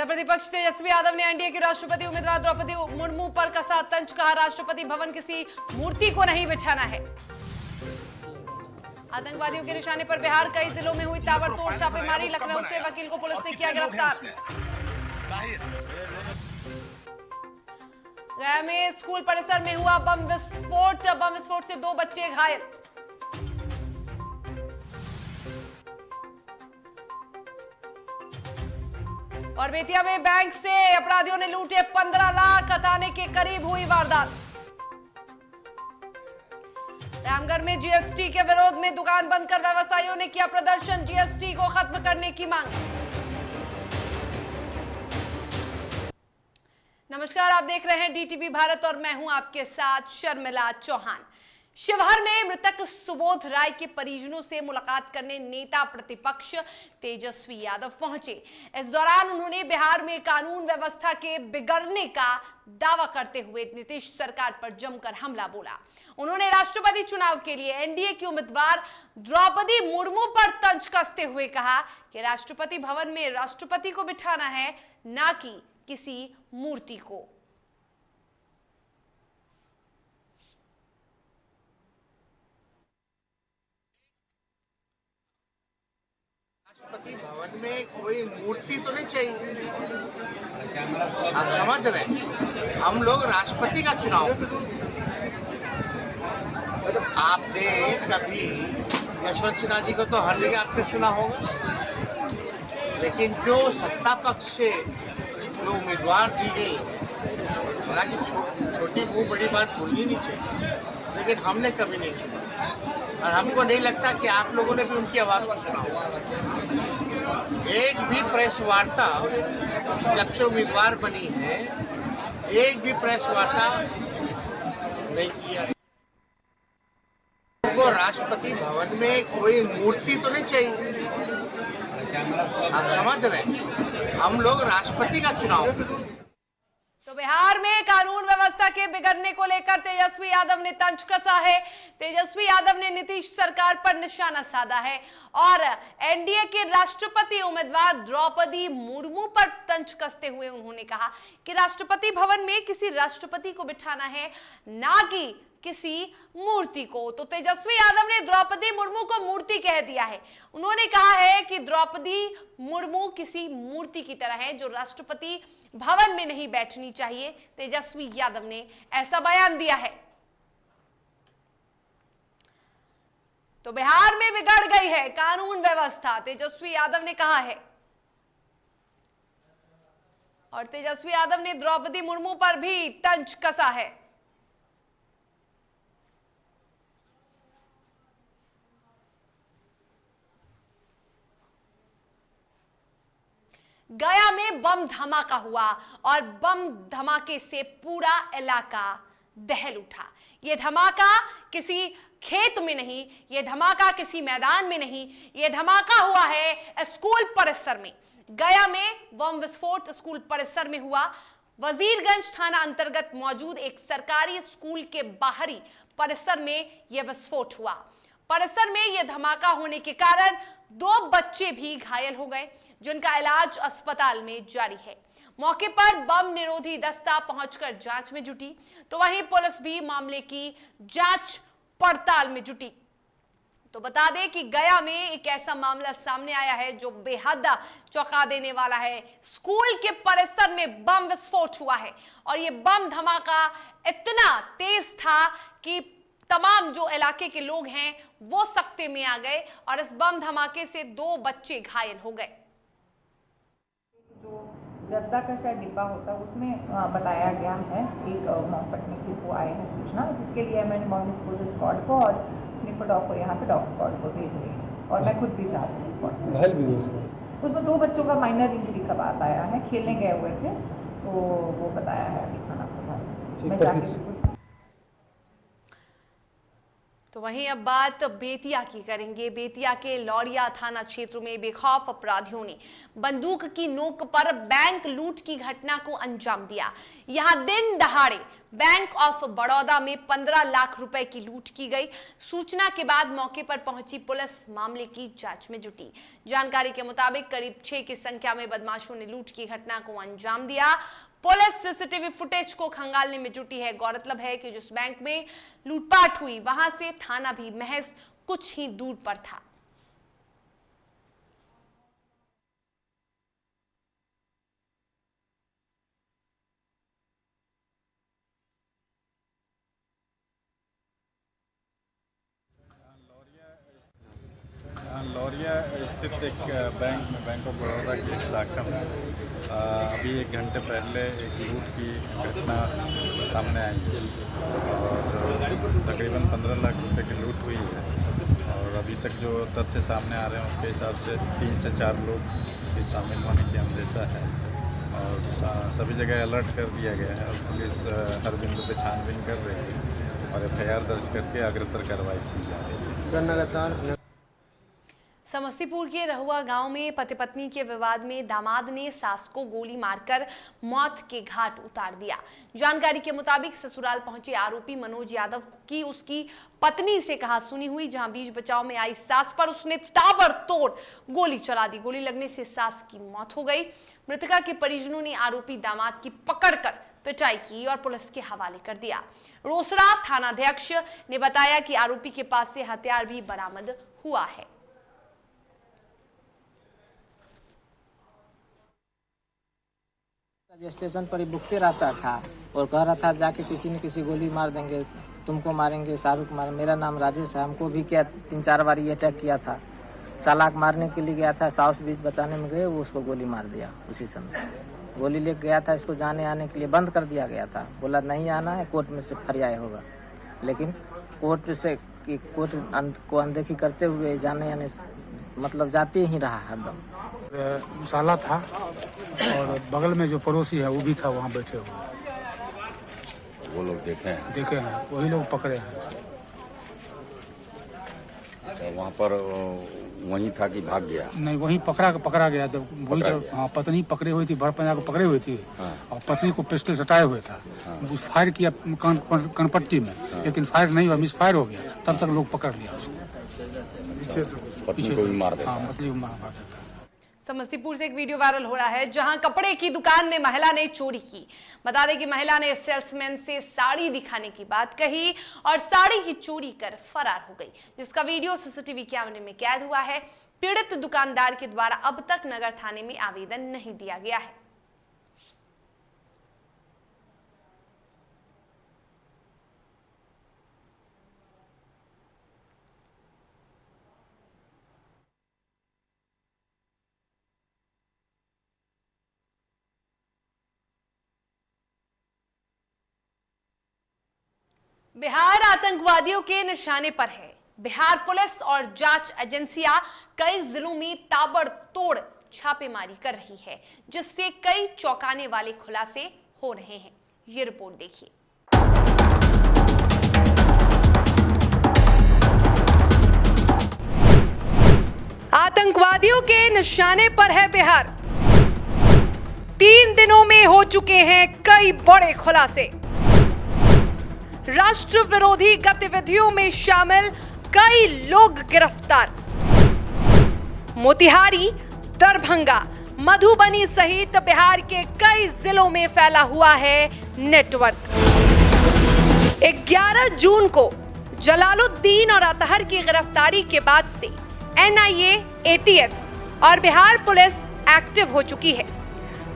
नेता प्रतिपक्ष तेजस्वी यादव ने एनडीए के राष्ट्रपति उम्मीदवार द्रौपदी मुर्मू पर कसा तंज। कहा, राष्ट्रपति भवन किसी मूर्ति को नहीं बिठाना है। आतंकवादियों के निशाने पर बिहार कई जिलों में हुई ताबड़तोड़ छापेमारी। लखनऊ से वकील को पुलिस ने किया गिरफ्तार। गया में स्कूल परिसर में हुआ बम विस्फोट। बम विस्फोट से 2 बच्चे घायल। और बेतिया में बैंक से अपराधियों ने लूटे 15 लाख। आने के करीब हुई वारदात। रामगढ़ में जीएसटी के विरोध में दुकान बंद कर व्यवसायियों ने किया प्रदर्शन। जीएसटी को खत्म करने की मांग। नमस्कार, आप देख रहे हैं डीटीवी भारत और मैं हूं आपके साथ शर्मिला चौहान। शिवहर में मृतक सुबोध राय के परिजनों से मुलाकात करने नेता प्रतिपक्ष तेजस्वी यादव पहुंचे। इस दौरान उन्होंने बिहार में कानून व्यवस्था के बिगड़ने का दावा करते हुए नीतीश सरकार पर जमकर हमला बोला। उन्होंने राष्ट्रपति चुनाव के लिए एनडीए की उम्मीदवार द्रौपदी मुर्मू पर तंज कसते हुए कहा कि राष्ट्रपति भवन में राष्ट्रपति को बिठाना है, ना कि किसी मूर्ति को। राष्ट्रपति भवन में कोई मूर्ति तो नहीं चाहिए। आप समझ रहे हैं, हम लोग राष्ट्रपति का चुनाव। आपने कभी यशवंत सिन्हा जी को तो हर जगह आपने सुना होगा, लेकिन जो सत्ता पक्ष से जो उम्मीदवार दी गई, हालांकि छोटी मुंह बड़ी बात बोलनी नहीं चाहिए, लेकिन हमने कभी नहीं सुना और हमको नहीं लगता कि आप लोगों ने भी उनकी आवाज़ को सुना होगा। एक भी प्रेस वार्ता जब से उम्मीदवार बनी है, एक भी प्रेस वार्ता नहीं किया। को राष्ट्रपति भवन में कोई मूर्ति तो नहीं चाहिए। आप समझ रहे हैं, हम लोग राष्ट्रपति का चुनाव। तो बिहार में कानून व्यवस्था के बिगड़ने को लेकर तेजस्वी यादव ने तंज कसा है। तेजस्वी यादव ने नीतीश सरकार पर निशाना साधा है और एनडीए के राष्ट्रपति उम्मीदवार द्रौपदी मुर्मू पर तंज कसते हुए उन्होंने कहा कि राष्ट्रपति भवन में किसी राष्ट्रपति को बिठाना है, ना कि किसी मूर्ति को। तो तेजस्वी यादव ने द्रौपदी मुर्मू को मूर्ति कह दिया है। उन्होंने कहा है कि द्रौपदी मुर्मू किसी मूर्ति की तरह है जो राष्ट्रपति भवन में नहीं बैठनी चाहिए। तेजस्वी यादव ने ऐसा बयान दिया है। तो बिहार में बिगड़ गई है कानून व्यवस्था, तेजस्वी यादव ने कहा है। और तेजस्वी यादव ने द्रौपदी मुर्मू पर भी तंज कसा है। गया में बम धमाका हुआ और बम धमाके से पूरा इलाका दहल उठा। यह धमाका किसी खेत में नहीं, यह धमाका किसी मैदान में नहीं, यह धमाका हुआ है स्कूल परिसर में। गया में बम विस्फोट स्कूल परिसर में हुआ। वजीरगंज थाना अंतर्गत मौजूद एक सरकारी स्कूल के बाहरी परिसर में यह विस्फोट हुआ। परिसर में यह धमाका होने के कारण 2 बच्चे भी घायल हो गए, जिनका इलाज अस्पताल में जारी है। मौके पर बम निरोधी दस्ता पहुंचकर जांच में जुटी, तो वहीं पुलिस भी मामले की जांच पड़ताल में जुटी। तो बता दें कि गया में एक ऐसा मामला सामने आया है जो बेहद चौंका देने वाला है। स्कूल के परिसर में बम विस्फोट हुआ है और यह बम धमाका इतना तेज था कि तमाम जो इलाके के लोग हैं वो सकते में आ गए और इस बम धमाके से 2 बच्चे घायल हो गए। जो जर्दा का शायद डिब्बा होता है उसमें बताया गया है एक मॉम पटने की वो आए हैं सूचना, जिसके लिए मैंने मॉम डिस्पोजल स्क्वाड को और स्निपर डॉग को यहाँ पे डॉग स्क्वाड को भेज रही है और मैं खुद भी जा रही हूँ स्पॉट पे। घायल भी हुए उसमें 2 बच्चों का माइनर इंजरी का बात आया है, खेलने गए हुए थे, तो वो बताया है अभी खाना प्रभाव। मैं जाके तो वहीं अब बात बेतिया की करेंगे। बेतिया के लौरिया थाना क्षेत्र में बेखौफ अपराधियों ने बंदूक की नोक पर बैंक लूट की घटना को अंजाम दिया। यहां दिन दहाड़े बैंक ऑफ बड़ौदा में 15 लाख रुपए की लूट की गई। सूचना के बाद मौके पर पहुंची पुलिस मामले की जांच में जुटी। जानकारी के मुताबिक करीब 6 की संख्या में बदमाशों ने लूट की घटना को अंजाम दिया। पुलिस सीसीटीवी फुटेज को खंगालने में जुटी है। गौरतलब है कि जिस बैंक में लूटपाट हुई वहां से थाना भी महज कुछ ही दूर पर था। लौरिया स्थित एक बैंक ऑफ बड़ौदा की एक शाखा में अभी 1 घंटे पहले एक लूट की घटना सामने आई है और तकरीबन 15 लाख रुपए की लूट हुई है। और अभी तक जो तथ्य सामने आ रहे हैं उसके हिसाब से 3 से 4 लोग भी शामिल होने की अंदेशा है और सभी जगह अलर्ट कर दिया गया है और पुलिस हर बिंदु पे छानबीन कर रही है और FIR दर्ज करके अग्रतर कार्रवाई की जा रही है। समस्तीपुर के रहुआ गांव में पति पत्नी के विवाद में दामाद ने सास को गोली मारकर मौत के घाट उतार दिया। जानकारी के मुताबिक ससुराल पहुंचे आरोपी मनोज यादव की उसकी पत्नी से कहा सुनी हुई। जहां बीच बचाव में आई सास पर उसने ताबड़तोड़ गोली चला दी। गोली लगने से सास की मौत हो गई। मृतका के परिजनों ने आरोपी दामाद की पकड़कर पिटाई की और पुलिस के हवाले कर दिया। रोसड़ा थानाध्यक्ष ने बताया कि आरोपी के पास से हथियार भी बरामद हुआ है। स्टेशन पर ही भुगते रहता था और कह रहा था जाके किसी न किसी गोली मार देंगे, तुमको मारेंगे, शाहरुख मारेंगे। मेरा नाम राजेश है। हमको भी क्या 3-4 बार ये अटैक किया था। सालाक मारने के लिए गया था, साउस बीच बचाने में गए, वो उसको गोली मार दिया। उसी समय गोली लेके गया था, इसको जाने आने के लिए बंद कर दिया गया था। बोला नहीं आना है, कोर्ट में से फरियाद होगा। लेकिन कोर्ट को अनदेखी करते हुए जाने आने मतलब जाते ही रहा हरदम। साला था और बगल में जो पड़ोसी है वो भी था वहाँ बैठे हुए। वो लोग देखे हैं वही लोग पकड़े हैं। तो वहाँ पर वहीं था कि भाग गया? नहीं, वहीं पकड़ा गया। जब वही पत्नी पकड़ी हुई थी, भर पंजा को पकड़ी हुई थी। हाँ। और पत्नी को पिस्टल सटाए हुए था। हाँ। फायर किया कनपट्टी में। हाँ। लेकिन फायर नहीं हुआ, मिस फायर हो गया। तब तक लोग पकड़ लिया उसको। पत्नी को भी मार देता। हाँ, पत्नी को मार देता। समस्तीपुर से एक वीडियो वायरल हो रहा है जहां कपड़े की दुकान में महिला ने चोरी की। बता दें कि महिला ने सेल्समैन से साड़ी दिखाने की बात कही और साड़ी की चोरी कर फरार हो गई, जिसका वीडियो सीसीटीवी कैमरे में कैद हुआ है। पीड़ित दुकानदार के द्वारा अब तक नगर थाने में आवेदन नहीं दिया गया है। बिहार आतंकवादियों के निशाने पर है। बिहार पुलिस और जांच एजेंसियां कई जिलों में ताबड़तोड़ छापेमारी कर रही है, जिससे कई चौंकाने वाले खुलासे हो रहे हैं। ये रिपोर्ट देखिए। आतंकवादियों के निशाने पर है बिहार। 3 दिनों में हो चुके हैं कई बड़े खुलासे। राष्ट्र विरोधी गतिविधियों में शामिल कई लोग गिरफ्तार। मोतिहारी, दरभंगा, मधुबनी सहित बिहार के कई जिलों में फैला हुआ है नेटवर्क। 11 जून को जलालुद्दीन और अतहर की गिरफ्तारी के बाद से NIA, ATS और बिहार पुलिस एक्टिव हो चुकी है।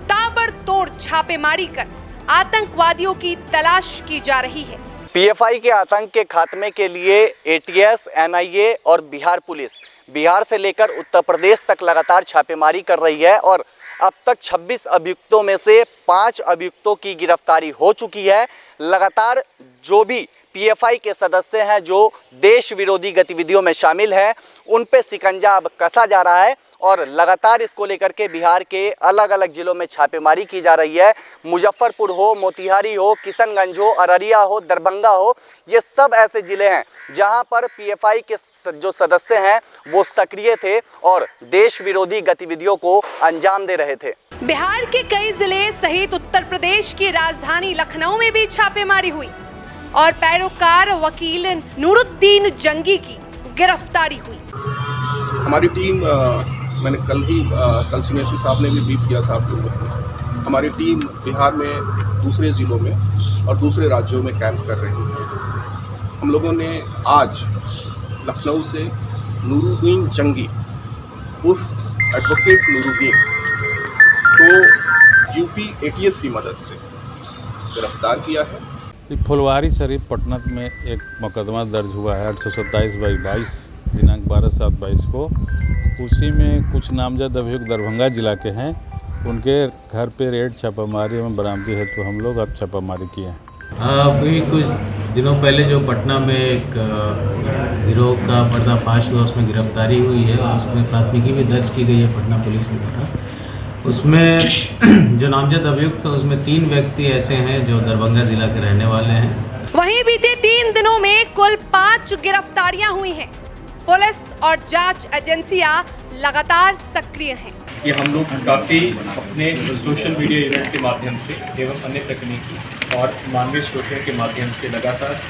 ताबड़तोड़ छापेमारी कर आतंकवादियों की तलाश की जा रही है। PFI के आतंक के खात्मे के लिए ATS, NIA और बिहार पुलिस बिहार से लेकर उत्तर प्रदेश तक लगातार छापेमारी कर रही है और अब तक 26 अभियुक्तों में से 5 अभियुक्तों की गिरफ्तारी हो चुकी है। लगातार जो भी पीएफआई के सदस्य हैं जो देश विरोधी गतिविधियों में शामिल हैं, उन पे शिकंजा अब कसा जा रहा है और लगातार इसको लेकर के बिहार के अलग अलग जिलों में छापेमारी की जा रही है। मुजफ्फरपुर हो, मोतिहारी हो, किशनगंज हो, अररिया हो, दरभंगा हो, ये सब ऐसे ज़िले हैं जहां पर पीएफआई के जो सदस्य हैं वो सक्रिय थे और देश विरोधी गतिविधियों को अंजाम दे रहे थे। बिहार के कई जिले सहित उत्तर प्रदेश की राजधानी लखनऊ में भी छापेमारी हुई और पैरोकार वकील नूरुद्दीन जंगी की गिरफ्तारी हुई। हमारी टीम मैंने कल सीएसपी साहब ने भी ब्रीफ किया था आपको। हमारी टीम बिहार में दूसरे ज़िलों में और दूसरे राज्यों में कैंप कर रही है। हम लोगों ने आज लखनऊ से नूरुद्दीन जंगी उर्फ एडवोकेट नूरुद्दीन को यूपी एटीएस की मदद से गिरफ्तार किया है। फुलवारी शरीफ पटना में एक मुकदमा दर्ज हुआ है 827/22 दिनांक 12/7/22 को। उसी में कुछ नामजद अभियुक्त दरभंगा जिला के हैं, उनके घर पे रेड छापामारी में बरामदी है, तो हम लोग अब छापामारी किए हैं। अभी कुछ दिनों पहले जो पटना में एक गिरोह का पर्दाफाश हुआ, उसमें गिरफ्तारी हुई है और उसमें प्राथमिकी भी दर्ज की गई है पटना पुलिस के द्वारा। उसमें जो नामजद अभियुक्त है उसमें 3 व्यक्ति ऐसे हैं जो दरभंगा जिला के रहने वाले हैं। वहीं बीते 3 दिनों में कुल 5 गिरफ्तारियां हुई हैं। पुलिस और जांच एजेंसियां लगातार सक्रिय हैं। ये हम लोग काफ़ी अपने सोशल मीडिया इवेंट के माध्यम से एवं अन्य तकनीकी और मानवीय स्रोतों के माध्यम से लगातार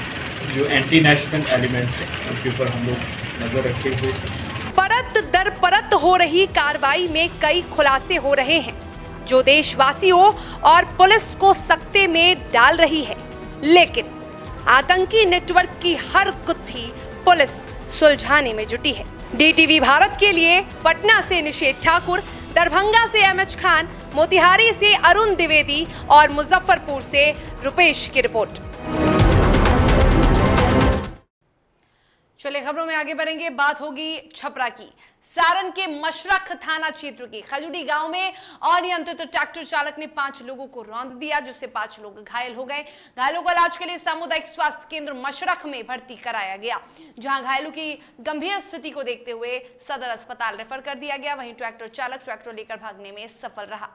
जो एंटी नेशनल एलिमेंट्स हैं उनके ऊपर हम लोग नज़र रखे हुए। परत दर परत हो रही कार्रवाई में कई खुलासे हो रहे हैं जो देशवासियों और पुलिस को सकते में डाल रही है, लेकिन आतंकी नेटवर्क की हर गुत्थी पुलिस सुलझाने में जुटी है। डीटीवी भारत के लिए पटना से निषेध ठाकुर, दरभंगा से एमएच खान, मोतिहारी से अरुण द्विवेदी और मुजफ्फरपुर से रुपेश की रिपोर्ट। चलिए खबरों में आगे बढ़ेंगे। बात होगी छपरा की। सारण के मशरख थाना क्षेत्र के खजूरी गांव में अनियंत्रित ट्रैक्टर चालक ने 5 लोगों को रौंद दिया, जिससे 5 लोग घायल हो गए। घायलों को इलाज के लिए सामुदायिक स्वास्थ्य केंद्र मशरख में भर्ती कराया गया, जहां घायलों की गंभीर स्थिति को देखते हुए सदर अस्पताल रेफर कर दिया गया। वहीं ट्रैक्टर चालक ट्रैक्टर लेकर भागने में सफल रहा।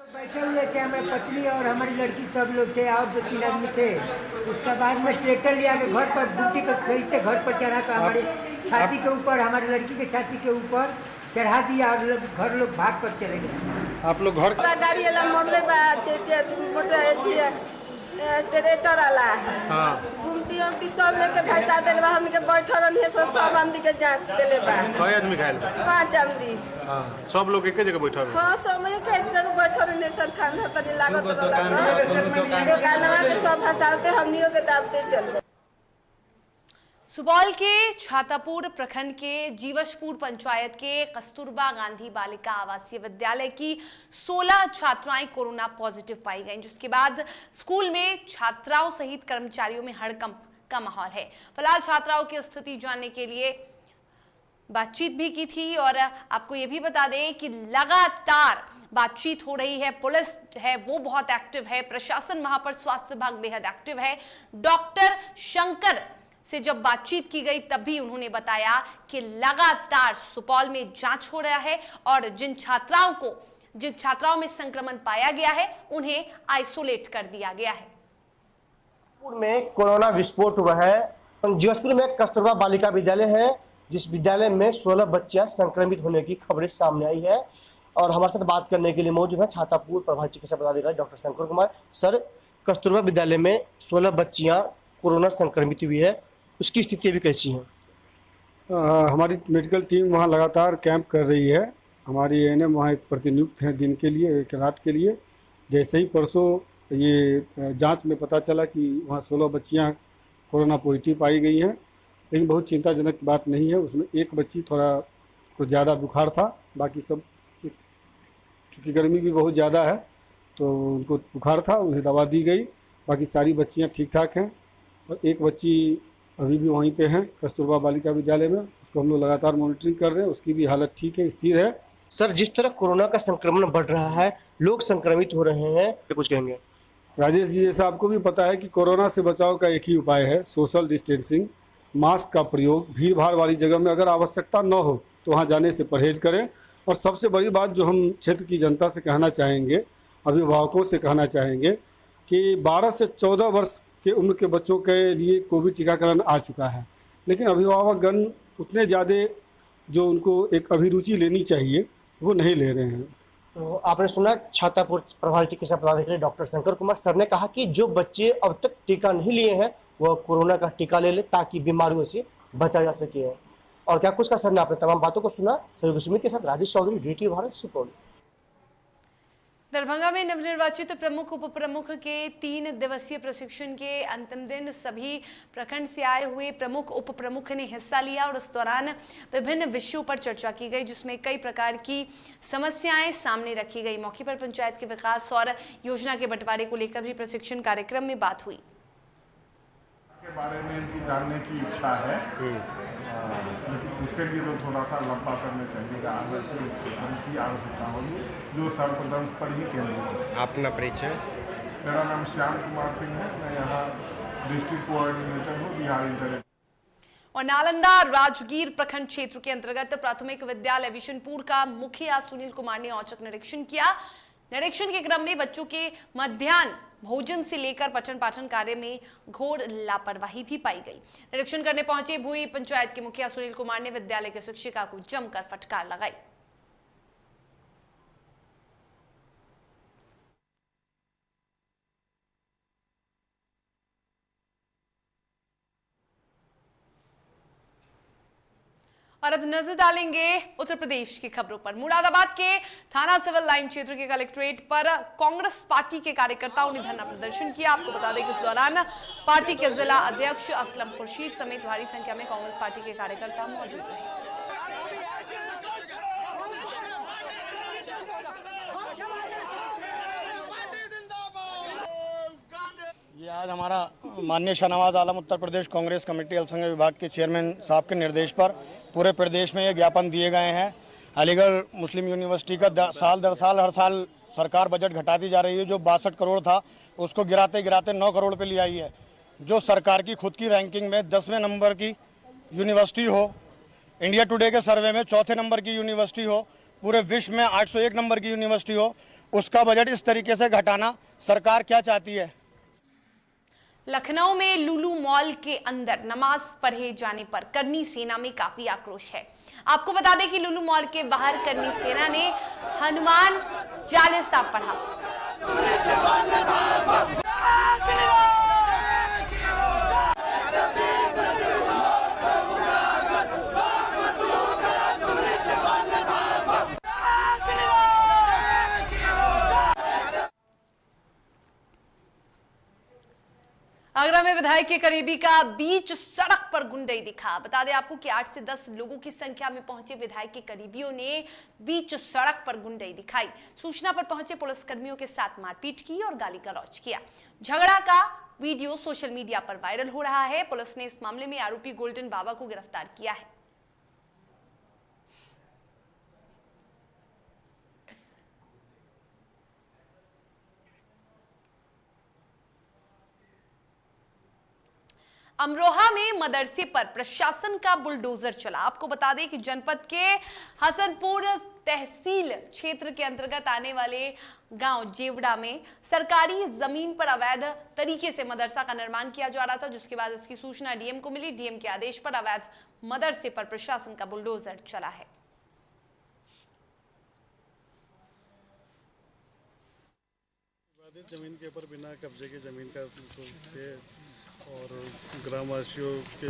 बैठे हुए थे, हमारी पत्नी और हमारी लड़की सब लोग थे और 2-3 आदमी थे। उसके बाद में ट्रैक्टर लिया के घर पर ड्यूटी पर सही थे, घर पर चढ़ा कर हमारी छाती के ऊपर, हमारी लड़की के छाती के ऊपर चढ़ा दिया और घर लोग भाग कर चले गए। आप लोग घर गाड़ी ट्रैक्टर वाला गुमटी उमटी सब लेके भैसा दिल बा, हमके बैठल रहिए सब आदमी के जांच दिले बा। कई आदमी घायल? 5 आदमी। सब लोग एक जगह बैठल? हाँ, सब एक जगह बैठल रहिए। सब ठंडा तनी लागत रहला, गाना के सब भसाते हमनियो के दाबते चल गए। सुपौल के छातापुर प्रखंड के जीवशपुर पंचायत के कस्तूरबा गांधी बालिका आवासीय विद्यालय की 16 छात्राएं कोरोना पॉजिटिव पाई गईं, जिसके बाद स्कूल में छात्राओं सहित कर्मचारियों में हड़कंप का माहौल है। फिलहाल छात्राओं की स्थिति जानने के लिए बातचीत भी की थी और आपको ये भी बता दें कि लगातार बातचीत हो रही है। पुलिस है वो बहुत एक्टिव है, प्रशासन वहां पर स्वास्थ्य विभाग बेहद एक्टिव है। डॉक्टर शंकर से जब बातचीत की गई तब भी उन्होंने बताया कि लगातार सुपौल में जांच हो रहा है और जिन छात्राओं में संक्रमण पाया गया है उन्हें आइसोलेट कर दिया गया है। में कोरोना विस्फोट हुआ है। जीवशपुर में कस्तूरबा बालिका विद्यालय है, जिस विद्यालय में 16 बच्चियां संक्रमित होने की खबरें सामने आई है और हमारे साथ बात करने के लिए मौजूद है छातापुर प्रभारी चिकित्सा पदाधिकारी डॉक्टर शंकर कुमार। सर, कस्तूरबा विद्यालय में 16 बच्चियां कोरोना संक्रमित हुई है, उसकी स्थिति अभी कैसी है? हमारी मेडिकल टीम वहाँ लगातार कैंप कर रही है। हमारी एएनएम वहाँ एक प्रतिनियुक्त है दिन के लिए, एक रात के लिए। जैसे ही परसों ये जांच में पता चला कि वहाँ 16 बच्चियाँ कोरोना पॉजिटिव पाई गई हैं, लेकिन बहुत चिंताजनक बात नहीं है। उसमें एक बच्ची थोड़ा कुछ ज़्यादा बुखार था, बाकी सब चूँकि गर्मी भी बहुत ज़्यादा है तो उनको बुखार था, उन्हें दवा दी गई। बाकी सारी बच्चियाँ ठीक ठाक हैं और एक बच्ची अभी भी वहीं पे हैं कस्तूरबा बालिका विद्यालय में। उसको हम लोग लगातार मॉनिटरिंग कर रहे हैं, उसकी भी हालत ठीक है, स्थिर है। सर, जिस तरह कोरोना का संक्रमण बढ़ रहा है, लोग संक्रमित हो रहे हैं, कुछ कहेंगे? राजेश जी, जैसा आपको भी पता है कि कोरोना से बचाव का एक ही उपाय है, सोशल डिस्टेंसिंग, मास्क का प्रयोग। भीड़ भाड़ वाली जगह में अगर आवश्यकता न हो तो वहाँ जाने से परहेज करें। और सबसे बड़ी बात जो हम क्षेत्र की जनता से कहना चाहेंगे, अभिभावकों से कहना चाहेंगे कि 12 से 14 वर्ष के उम्र के बच्चों के लिए कोविड टीकाकरण आ चुका है, लेकिन अभिभावकगण उतने ज़्यादा जो उनको एक अभिरुचि लेनी चाहिए वो नहीं ले रहे हैं। तो आपने सुना छातापुर प्रभारी चिकित्सा पदाधिकारी डॉक्टर शंकर कुमार सर ने कहा कि जो बच्चे अब तक टीका नहीं लिए हैं वह कोरोना का टीका ले ले ताकि बीमारियों से बचा जा सके। और क्या कुछ का सर ने आपने तमाम बातों को सुना। सहयोगी सुमित के साथ राजेश चौधरी, DTV भारत, सुपौल। दरभंगा में नवनिर्वाचित प्रमुख उप प्रमुख के 3 दिवसीय प्रशिक्षण के अंतिम दिन सभी प्रखंड से आए हुए प्रमुख उप प्रमुख ने हिस्सा लिया और इस दौरान विभिन्न विषयों पर चर्चा की गई, जिसमें कई प्रकार की समस्याएं सामने रखी गई। मौके पर पंचायत के विकास और योजना के बंटवारे को लेकर भी प्रशिक्षण कार्यक्रम में बात हुई। के बारे में इनकी जानने की इच्छा है, लेकिन इसके लिए तो थोड़ा सा लंबा समय चाहिएगा। की आवश्यकता होगी जो सर्वदंश पर ही केंद्रित है। अपना परिचय? मेरा नाम श्याम कुमार सिंह है, मैं यहाँ डिस्ट्रिक्ट कोऑर्डिनेटर हूँ बिहार इंटर। और नालंदा राजगीर प्रखंड क्षेत्र के अंतर्गत प्राथमिक विद्यालय विशनपुर का मुखिया सुनील कुमार ने औचक निरीक्षण किया। निरीक्षण के क्रम में बच्चों के मध्याह्न भोजन से लेकर पठन पाठन कार्य में घोर लापरवाही भी पाई गई। निरीक्षण करने पहुंचे भूई पंचायत के मुखिया सुनील कुमार ने विद्यालय के शिक्षिका को जमकर फटकार लगाई। और अब नजर डालेंगे उत्तर प्रदेश की खबरों पर। मुरादाबाद के थाना सिविल लाइन क्षेत्र के कलेक्ट्रेट पर कांग्रेस पार्टी के कार्यकर्ताओं ने धरना प्रदर्शन किया। आपको बता दें कि इस दौरान पार्टी के जिला अध्यक्ष असलम खुर्शीद समेत भारी संख्या में कांग्रेस पार्टी के कार्यकर्ता मौजूद रहे। ये आज हमारा माननीय शाहनवाज आलम उत्तर प्रदेश कांग्रेस कमेटी अल्पसंख्यक विभाग के चेयरमैन साहब के निर्देश पर पूरे प्रदेश में ये ज्ञापन दिए गए हैं। अलीगढ़ मुस्लिम यूनिवर्सिटी का साल दर साल हर साल सरकार बजट घटाती जा रही है। जो 62 करोड़ था उसको गिराते गिराते 9 करोड़ पे ले आई है। जो सरकार की खुद की रैंकिंग में 10वें नंबर की यूनिवर्सिटी हो, इंडिया टुडे के सर्वे में 4थे नंबर की यूनिवर्सिटी हो, पूरे विश्व में 801 नंबर की यूनिवर्सिटी हो, उसका बजट इस तरीके से घटाना सरकार क्या चाहती है। लखनऊ में लुलु मॉल के अंदर नमाज पढ़े जाने पर करनी सेना में काफी आक्रोश है। आपको बता दें कि लुलु मॉल के बाहर करनी सेना ने हनुमान चालीसा पढ़ा। आगरा में विधायक के करीबी का बीच सड़क पर गुंडई दिखा। बता दें आपको कि 8 से 10 लोगों की संख्या में पहुंचे विधायक के करीबियों ने बीच सड़क पर गुंडई दिखाई। सूचना पर पहुंचे पुलिसकर्मियों के साथ मारपीट की और गाली गलौज किया। झगड़ा का वीडियो सोशल मीडिया पर वायरल हो रहा है। पुलिस ने इस मामले में आरोपी गोल्डन बाबा को गिरफ्तार किया है। अमरोहा में मदरसे पर प्रशासन का बुलडोजर चला। आपको बता दें कि जनपद के हसनपुर तहसील क्षेत्र के अंतर्गत आने वाले गांव जेवड़ा में सरकारी जमीन पर अवैध तरीके से मदरसा का निर्माण किया जा रहा था, जिसके बाद इसकी सूचना डीएम को मिली। डीएम के आदेश पर अवैध मदरसे पर प्रशासन का बुलडोजर चला है। जमीन के ऊपर बिना कब्जे की जमीन का और ग्रामवासियों के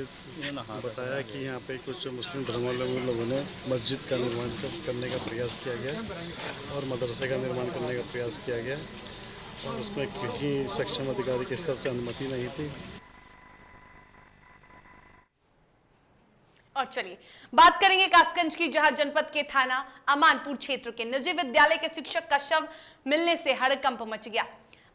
बताया कि यहाँ पे कुछ मुस्लिम धर्मावलंबी लोगों ने मस्जिद का निर्माण करने का प्रयास किया गया और मदरसे का निर्माण करने का प्रयास किया गया और उसमें किसी सक्षम अधिकारी के स्तर से अनुमति नहीं थी। और चलिए बात करेंगे कासगंज की, जहां जनपद के थाना अमानपुर क्षेत्र के निजी विद्यालय के शिक्षक का शव मिलने से हड़कंप मच गया।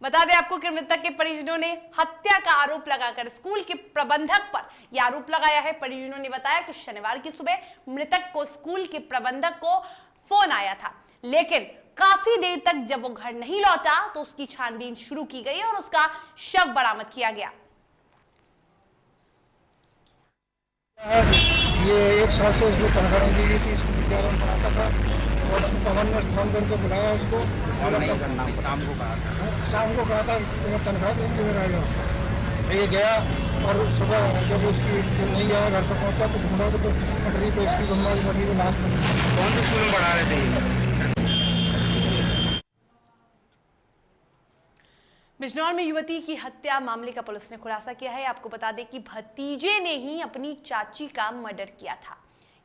बता दें आपको कि मृतक के परिजनों ने हत्या का आरोप लगाकर स्कूल के प्रबंधक पर यह आरोप लगाया है। परिजनों ने बताया कि शनिवार की सुबह मृतक को स्कूल के प्रबंधक को फोन आया था, लेकिन काफी देर तक जब वो घर नहीं लौटा तो उसकी छानबीन शुरू की गई और उसका शव बरामद किया गया। ये 1 साल से उसको तनख्वाह दी गई थी, इसको विद्यालय में पढ़ाता था और पवन ने फोन करके बुलाया उसको, शाम को कहा था तुम्हें तनख्वाह देंगे, मेरा ये गया और सुबह जब उसकी नहीं गया घर पर पहुंचा तो ढूंढा तो पटरी पे इसकी गंगाजी मरी को लाश मिली। कौन से स्कूल में पढ़ा रहे थे? बिजनौर में युवती की हत्या मामले का पुलिस ने खुलासा किया है। आपको बता दें कि भतीजे ने ही अपनी चाची का मर्डर किया था।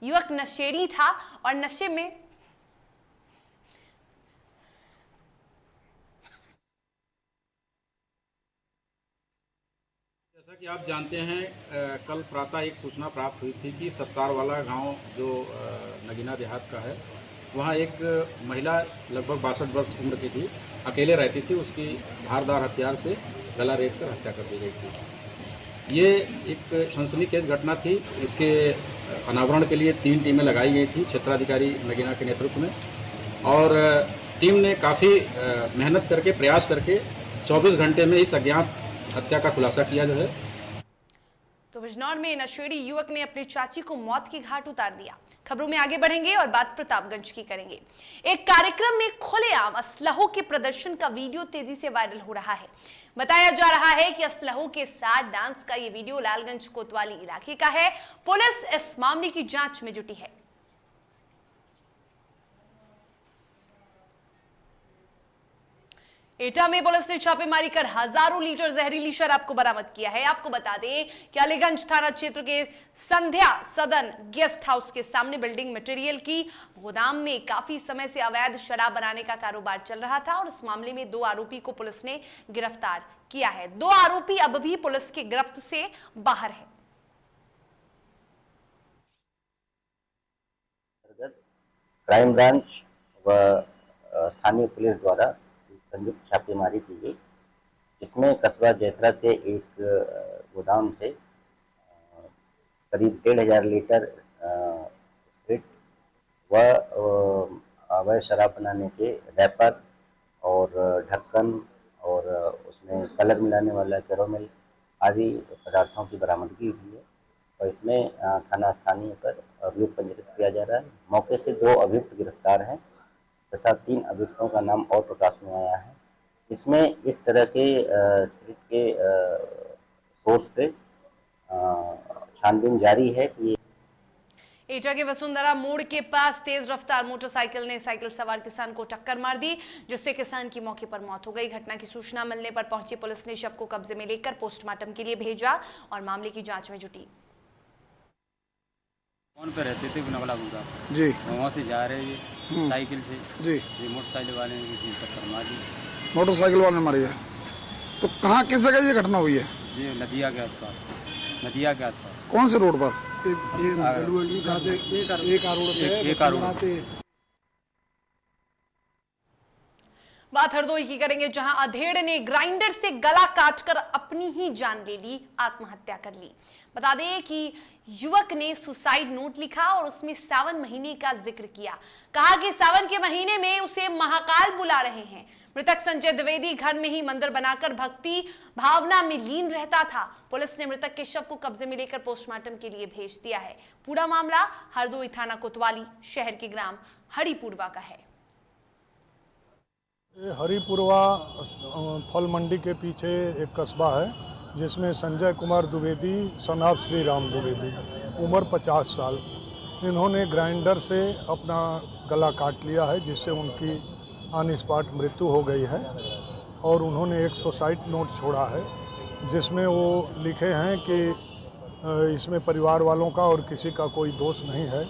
युवक नशेड़ी था और नशे में जैसा कि आप जानते हैं, कल प्रातः एक सूचना प्राप्त हुई थी कि सत्तारवाला गांव जो नगीना देहात का है, वहां एक महिला लगभग 62 वर्ष उम्र की थी, अकेले रहती थी। उसकी धारदार हथियार से गला रेत कर हत्या कर दी गई थी। ये एक सनसनीखेज घटना थी। इसके अनावरण के लिए 3 टीमें लगाई गई थी क्षेत्राधिकारी नगीना के नेतृत्व में, और टीम ने काफ़ी मेहनत करके, प्रयास करके 24 घंटे में इस अज्ञात हत्या का खुलासा किया जो है। तो बिजनौर में नशेड़ी युवक ने अपनी चाची को मौत की घाट उतार दिया। खबरों में आगे बढ़ेंगे और बात प्रतापगंज की करेंगे। एक कार्यक्रम में खुलेआम असलहों के प्रदर्शन का वीडियो तेजी से वायरल हो रहा है। बताया जा रहा है कि असलहों के साथ डांस का ये वीडियो लालगंज कोतवाली इलाके का है। पुलिस इस मामले की जांच में जुटी है। एटा में पुलिस ने छापेमारी कर हजारों लीटर जहरीली शराब को बरामद किया है। आपको बता दें कि अलीगंज थाना क्षेत्र के संध्या सदन गेस्ट हाउस के सामने बिल्डिंग मटेरियल की गोदाम में काफी समय से अवैध शराब बनाने का कारोबार चल रहा था और इस मामले में 2 आरोपी को पुलिस ने गिरफ्तार किया है। 2 आरोपी अब भी पुलिस की गिरफ्त से बाहर है। क्राइम ब्रांच व स्थानीय पुलिस द्वारा संयुक्त छापेमारी की गई, जिसमें कस्बा जैतरा के एक गोदाम से करीब 1,500 लीटर स्प्रिट व अवैध शराब बनाने के रैपर और ढक्कन और उसमें कलर मिलाने वाला कैरोमल आदि पदार्थों की बरामदगी हुई है और इसमें थाना स्थानीय पर अभियोग पंजीकृत किया जा रहा है। मौके से 2 अभियुक्त गिरफ्तार हैं तथा 3 अभियुक्तों का नाम और प्रकाश में आया है। इसमें इस तरह के स्प्रिट के सोर्स पे छानबीन जारी है कि एटा के वसुंधरा मोड़ के पास तेज रफ्तार मोटरसाइकिल ने साइकिल सवार किसान को टक्कर मार दी, जिससे किसान की मौके पर मौत हो गई। घटना की सूचना मिलने पर पहुंची पुलिस ने शव को कब्जे में लेकर पोस्टमार्टम के लिए भेजा और मामले की जांच में जुटी। फोन पे रहते थे नवला गुड़ा जी, वहाँ से जा रहे हैं साइकिल से जी, ये मोटरसाइकिल वाले ने किसी ने टक्कर मार दी। मोटरसाइकिल वाले ने मारी है। तो कहाँ किस जगह ये घटना हुई है? जी नदिया के आसपास, नदिया के आसपास। कौन से रोड पर? बात हरदोई की करेंगे, जहां अधेड़ ने ग्राइंडर से गला काटकर अपनी ही जान ले ली, आत्महत्या कर ली। बता दें कि युवक ने सुसाइड नोट लिखा और उसमें सावन महीने का जिक्र किया। कहा कि सावन के महीने में उसे महाकाल बुला रहे हैं। मृतक संजय द्विवेदी घर में ही मंदिर बनाकर भक्ति भावना में लीन रहता था। पुलिस ने मृतक के शव को कब्जे में लेकर पोस्टमार्टम के लिए भेज दिया है। पूरा मामला हरदोई थाना कोतवाली शहर के ग्राम हरिपुरवा का है। हरिपुरवा फल मंडी के पीछे एक कस्बा है जिसमें संजय कुमार द्विवेदी सन ऑफ श्री राम द्विवेदी, उम्र 50 साल, इन्होंने ग्राइंडर से अपना गला काट लिया है, जिससे उनकी ऑन स्पॉट मृत्यु हो गई है। और उन्होंने एक सुसाइड नोट छोड़ा है जिसमें वो लिखे हैं कि इसमें परिवार वालों का और किसी का कोई दोष नहीं है,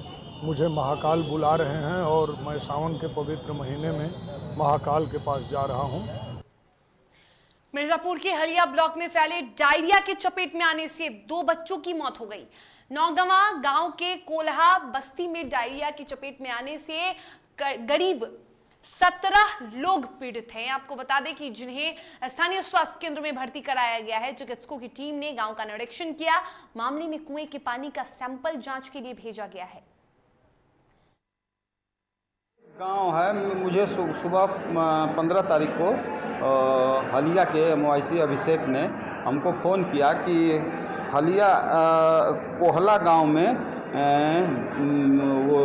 मुझे महाकाल बुला रहे हैं और मैं सावन के पवित्र महीने में महाकाल के पास जा रहा हूँ। मिर्जापुर के हलिया ब्लॉक में फैले डायरिया के चपेट में आने से 2 बच्चों की मौत हो गई। नौगवा गांव के कोल्हा बस्ती में डायरिया की चपेट में आने से करीब 17 लोग पीड़ित हैं। आपको बता दें कि जिन्हें स्थानीय स्वास्थ्य केंद्र में भर्ती कराया गया है। चिकित्सकों की टीम ने गांव का निरीक्षण किया। मामले में कुएं के पानी का सैंपल जांच के लिए भेजा गया है। गांव है। मुझे सुबह 15 तारीख को हलिया के MYC अभिषेक ने हमको फ़ोन किया कि हलिया कोहला गांव में वो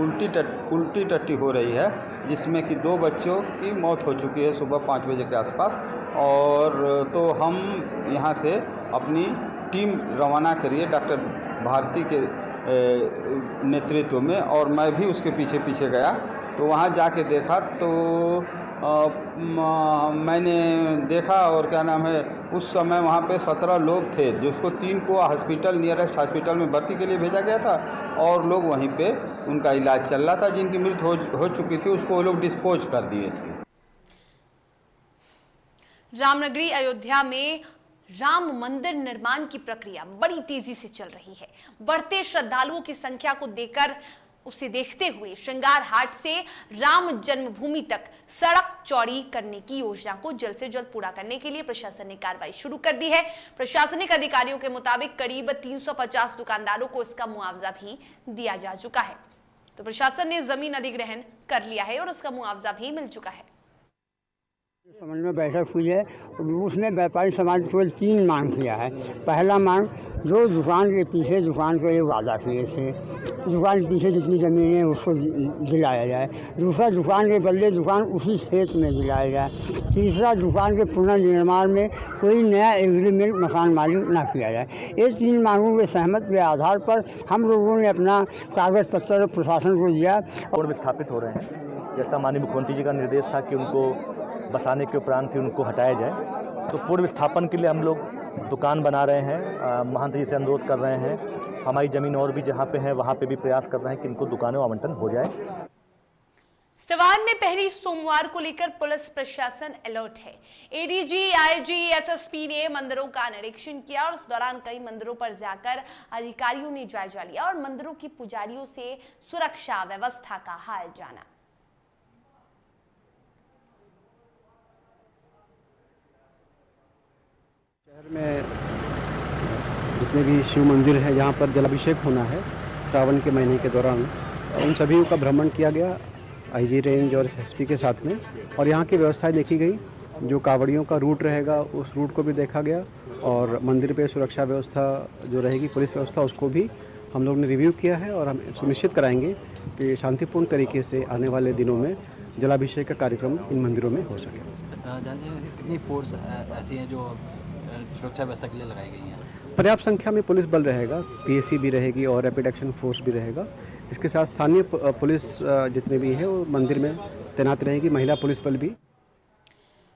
उल्टी टट्टी हो रही है, जिसमें कि 2 बच्चों की मौत हो चुकी है सुबह 5 बजे के आसपास। और तो हम यहाँ से अपनी टीम रवाना करिए डॉक्टर भारती के नेतृत्व में, और मैं भी उसके पीछे पीछे गया। तो वहाँ जाके देखा तो मैंने देखा और क्या नाम है, उस समय वहाँ पे 17 लोग थे, जिसको 3 को हॉस्पिटल नियरेस्ट हॉस्पिटल में भर्ती के लिए भेजा गया था, और लोग वहीं पे उनका इलाज चल रहा था। जिनकी मृत्यु हो चुकी थी उसको वो लोग डिस्पोज कर दिए थे। रामनगरी अयोध्या में राम मंदिर निर्माण की प्रक्रिया बड़ी तेजी से चल रही है। बढ़ते श्रद्धालुओं की संख्या को उसे देखते हुए श्रृंगार हाट से राम जन्मभूमि तक सड़क चौड़ी करने की योजना को जल्द से जल्द पूरा करने के लिए प्रशासन ने कार्रवाई शुरू कर दी है। प्रशासनिक अधिकारियों के मुताबिक करीब 350 दुकानदारों को इसका मुआवजा भी दिया जा चुका है। तो प्रशासन ने जमीन अधिग्रहण कर लिया है और उसका मुआवजा भी मिल चुका है। समझ में बैठक हुई है, उसमें व्यापारी समाज को 3 मांग किया है। पहला मांग, जो दुकान के पीछे दुकान को ये वादा किए थे, दुकान के पीछे जितनी ज़मीन है उसको दिलाया जाए। दूसरा, दुकान के बदले दुकान उसी खेत में दिलाया जाए। तीसरा, दुकान के पुनर्निर्माण में कोई नया एग्रीमेंट मकान मालिक ना किया जाए। ये 3 मांगों के सहमत के आधार पर हम लोगों ने अपना कागज़ पत्र प्रशासन को दिया और विस्थापित हो रहे हैं। जैसा माननीय मुख्यमंत्री जी का निर्देश था कि उनको बसाने के उपरांत ही उनको हटाया जाए, तो पूर्ण विस्थापन के लिए हम लोग दुकान बना रहे हैं। महंत जी से अनुरोध कर रहे हैं, हमारी ज़मीन और भी जहाँ पे है वहाँ पे भी प्रयास कर रहे हैं कि इनको दुकानों आवंटन हो जाए। सिवान में पहली सोमवार को लेकर पुलिस प्रशासन अलर्ट है। ADG, IG, SSP ने मंदिरों का निरीक्षण किया और उस दौरान कई मंदिरों पर जाकर अधिकारियों ने जायजा लिया और मंदिरों की पुजारियों से सुरक्षा व्यवस्था का हाल जाना। शहर में जितने भी शिव मंदिर है, यहाँ पर जलाभिषेक होना है श्रावण के महीने के दौरान, उन सभी का भ्रमण किया गया IG रेंज और SSP के साथ में, और यहाँ की व्यवस्थाएं देखी गई। जो कावड़ियों का रूट रहेगा उस रूट को भी देखा गया, और मंदिर पे सुरक्षा व्यवस्था जो रहेगी, पुलिस व्यवस्था, उसको भी हम लोग ने रिव्यू किया है। और हम सुनिश्चित कराएंगे कि शांतिपूर्ण तरीके से आने वाले दिनों में जलाभिषेक का कार्यक्रम इन मंदिरों में हो सके। कितनी फोर्स ऐसी हैं जो सुरक्षा व्यवस्था के लिए लगाई गई हैं? पर्याप्त संख्या में पुलिस बल रहेगा, PSC भी रहेगी और रैपिड एक्शन फोर्स भी रहेगा। इसके साथ स्थानीय पुलिस जितने भी हैं वो मंदिर में तैनात रहेगी, महिला पुलिस बल भी।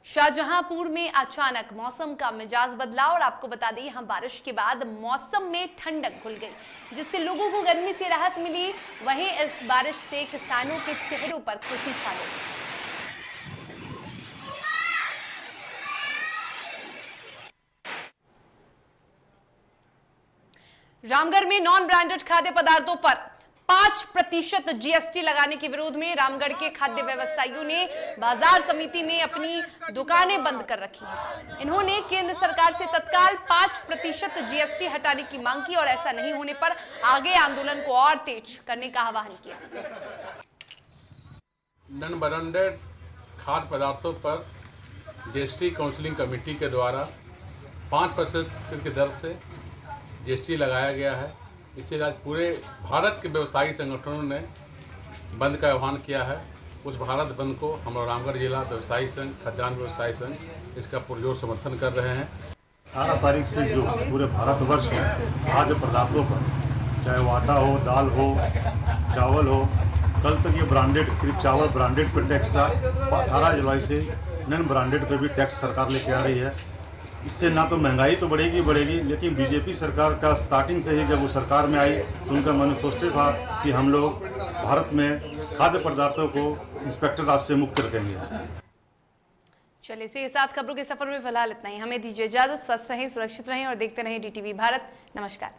शाहजहांपुर में अचानक मौसम का मिजाज बदला और आपको बता दें, यहाँ बारिश के बाद मौसम में ठंडक घुल गई, जिससे लोगों को गर्मी से राहत मिली। वहीं इस बारिश से किसानों के चेहरों पर खुशी छा गई। रामगढ़ में नॉन ब्रांडेड खाद्य पदार्थों पर 5% GST लगाने के विरोध में रामगढ़ के खाद्य व्यवसायियों ने बाजार समिति में अपनी दुकानें बंद कर रखी हैं। इन्होंने केंद्र सरकार से तत्काल 5% GST हटाने की मांग की और ऐसा नहीं होने पर आगे आंदोलन को और तेज करने का आह्वान किया। नॉन ब्रांडेड खाद्य पदार्थों पर GST काउंसिलिंग कमेटी के द्वारा 5% की दर से GST लगाया गया है। इससे आज पूरे भारत के व्यवसायी संगठनों ने बंद का आह्वान किया है। उस भारत बंद को हम रामगढ़ जिला व्यवसायी संघ, खाद्यान्न व्यवसायी संघ इसका पुरजोर समर्थन कर रहे हैं। 18 तारीख से जो पूरे भारतवर्ष में खाद्य पदार्थों पर, चाहे वो आटा हो, दाल हो, चावल हो, कल तक ये ब्रांडेड, सिर्फ चावल ब्रांडेड पर टैक्स था। 18 जुलाई से नॉन ब्रांडेड पर भी टैक्स सरकार लेके आ रही है। इससे ना तो महंगाई तो बढ़ेगी, लेकिन बीजेपी सरकार का स्टार्टिंग से ही जब वो सरकार में आई तो उनका मैनिफेस्टो था कि हम लोग भारत में खाद्य पदार्थों को इंस्पेक्टर राज से मुक्त रखेंगे। चलिए, इसी के साथ खबरों के सफर में फिलहाल इतना ही। हमें दीजिए इजाजत। स्वस्थ रहें, सुरक्षित रहें और देखते रहें DTV भारत। नमस्कार।